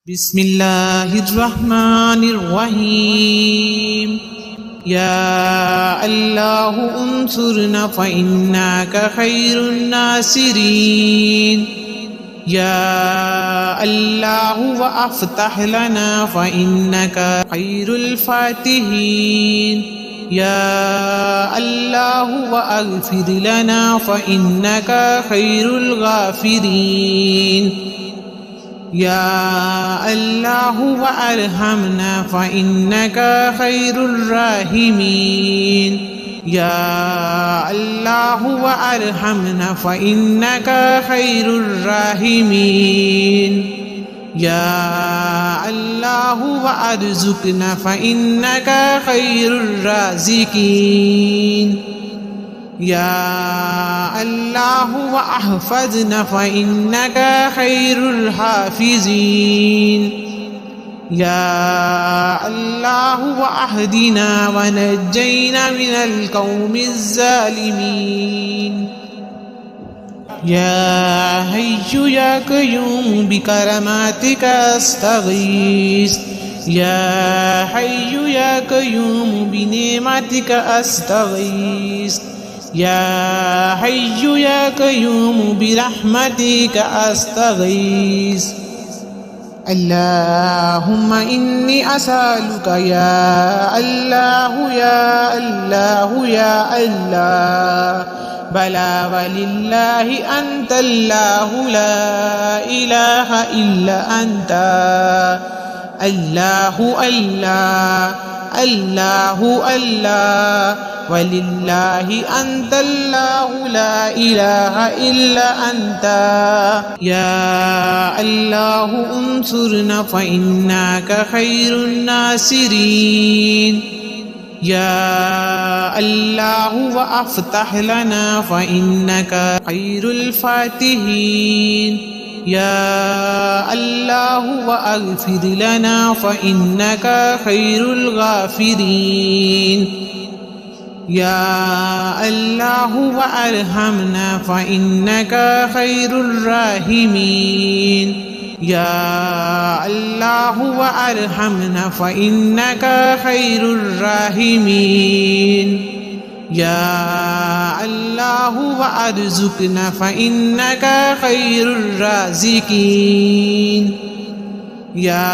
बिस्मिल्लाहिर्रहमानिर्रहीम। या अल्लाह उन्सुरना फ़इन्नका खैरुन नासिरीन। या अल्लाह व अफ़्तह लना फ़इन्नका खैरुल फ़ातिहीन। या अल्लाह व अग़फ़िर लना फ़इन्नका खैरुल गाफ़िरीन। या अल्लाह व अरहमना फ़इन्नका खैरुर राहिमीन। या अल्लाह व अरहमना फ़इन्नका खैरुर राहिमीन। या अल्लाह व अरज़ुक़ना फ़इन्नका खैरुर राज़िक़ीन। या अल्लाह व अहफ़ज़ना फ़इन्नका खैरुल हाफ़िज़ीन। या अल्लाह व अहदिना व नज्जैना मिनल क़ौमिज़्ज़ालिमीन। या हय्यु या क़य्यूम बिकरमातिका अस्तगीस। या हय्यु या क़य्यूम बिनिअमतिका अस्तगीस। या हय्यु या क़य्यूम बिरहमतिका अस्तगीस। अल्लाहुम्मा इन्नी असअलुका या अल्लाह या अल्लाह या अल्लाह बला वलिल्लाहि अंतल्लाहु ला इलाहा इल्ला अंता। अल्लाहु अल्लाह अल्लाहु अल्लाह वलिल्लाहि अंतल्लाहु ला इलाहा इल्ला अंता। या अल्लाह उन्सुरना फ़इन्नका खैरुन नासिरीन। या अल्लाह व अफ़्तह लना फ़इन्नका खैरुल फ़ातिहीन। या अल्लाह व अग़फ़िर लना फ़इन्नका खैरुल गाफ़िरीन। या अल्लाह व अरहमना फ़इन्नका खैरुर राहिमीन। या अल्लाह व अरहमना फ़इन्नका खैरुर राहिमीन। या अल्लाह व अरज़ुक़ना फ़इन्नका खैरुर राज़िक़ीन। या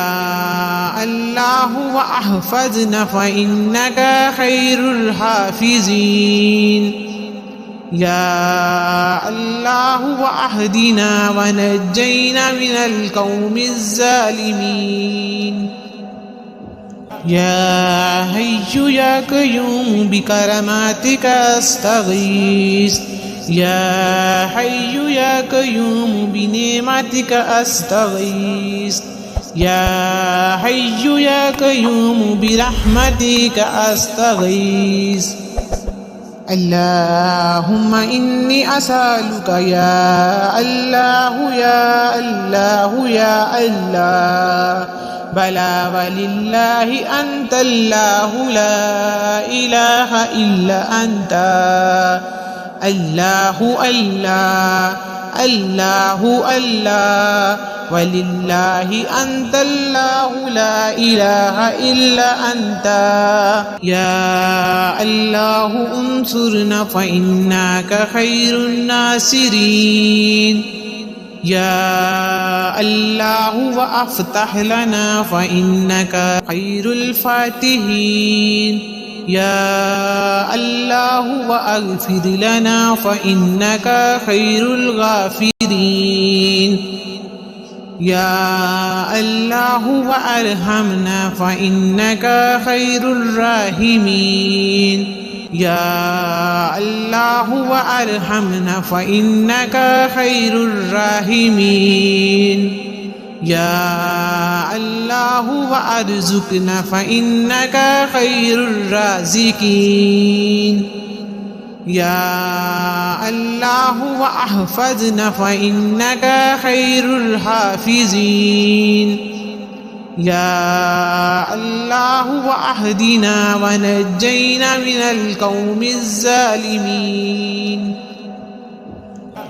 अल्लाह व अहफ़ज़ना फ़इन्नका खैरुल हाफ़िज़ीन। या अल्लाह व अहदिना व नज्जैना मिनल क़ौमिज़्ज़ालिमीन। या हय्यु या क़य्यूम बिकरमातिका अस्तगीस। या हय्यु या क़य्यूम बिनिअमतिका अस्तगीस। या हय्यु या क़य्यूम बिरहमतिका अस्तगीस। अल्लाहुम्मा इन्नी असअलुका या अल्लाह या अल्लाह या अल्लाह बला वलिल्लाहि अंतल्लाहु ला इलाहा इल्ला अंता। अल्लाहु अल्लाह अल्लाहु अल्लाह वलिल्लाहि अंतल्लाहु ला इलाहा इल्ला अंता। या अल्लाह उन्सुरना फ़इन्नका खैरुन नासिरीन। या अल्लाह व अफ़्तह लना फ़इन्नका खैरुल फ़ातिहीन। या अल्लाह व अग़फ़िर लना फ़इन्नका खैरुल गाफ़िरीन। या अल्लाह व अरहमना फ़इन्नका खैरुर राहिमीन। या अल्लाह व अरहमना फ़इन्नका खैरुर राहिमीन। या अल्लाह व अरज़ुक़ना फ़इन्नका खैरुर राज़िक़ीन। या अल्लाह व अहफ़ज़ना फ़इन्नका खैरुल हाफ़िज़ीन। या अल्लाह व अहदिना व नज्जैना मिनल क़ौमिज़्ज़ालिमीन।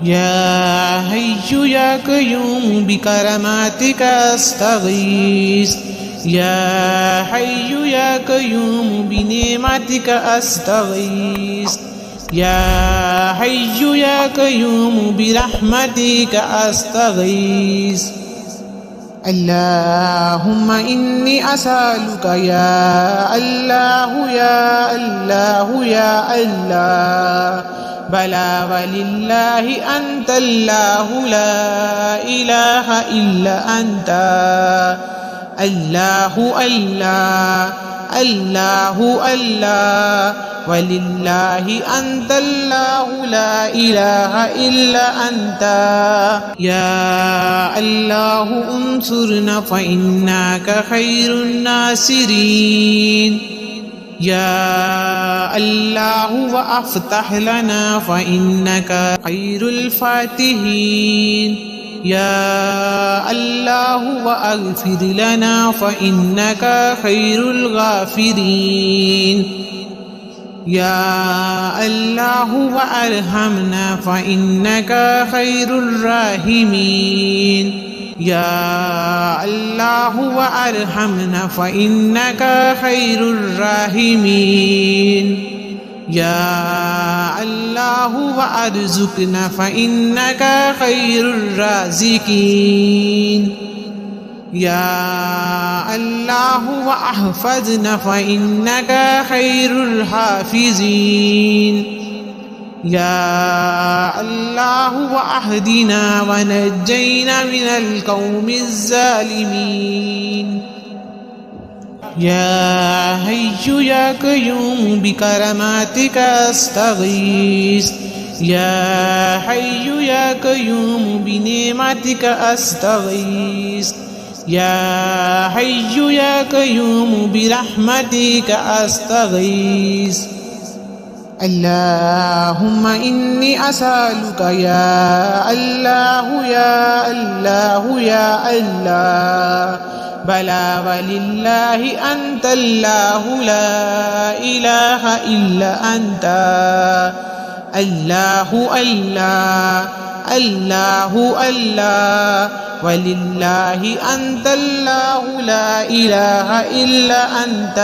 يا حي يا قيوم بكراماتك أستغيث يا حي يا قيوم بنعمتك أستغيث يا حي يا قيوم برحمتك أستغيث اللهم إني أسألك يا الله يا الله يا الله بلاغ لله أنت الله لا إله إلا أنت الله الله الله الله ولله أنت الله لا إله إلا أنت يا الله انصرنا فإنك خير الناصرين يا الله وأفتح لنا فإنك خير الفاتحين يا الله وأغفر لنا فإنك خير الغافرين يا الله وأرحمنا فإنك خير الراحمين يا الله وأرحمنا فإنك خير الراحمين يا الله وأرزقنا فإنك خير الرازقين يا الله وأحفظنا فإنك خير الحافظين يا الله وأهدنا ونجينا من القوم الظالمين يا حي يا قيوم بكراماتك أستغيث يا حي يا قيوم بنعمتك أستغيث يا حي يا قيوم برحمتك أستغيث اللهم إني أسألك يا الله يا الله يا الله بلاغ لله أنت الله لا إله إلا أنت الله الله الله الله ولله أنت الله لا إله إلا أنت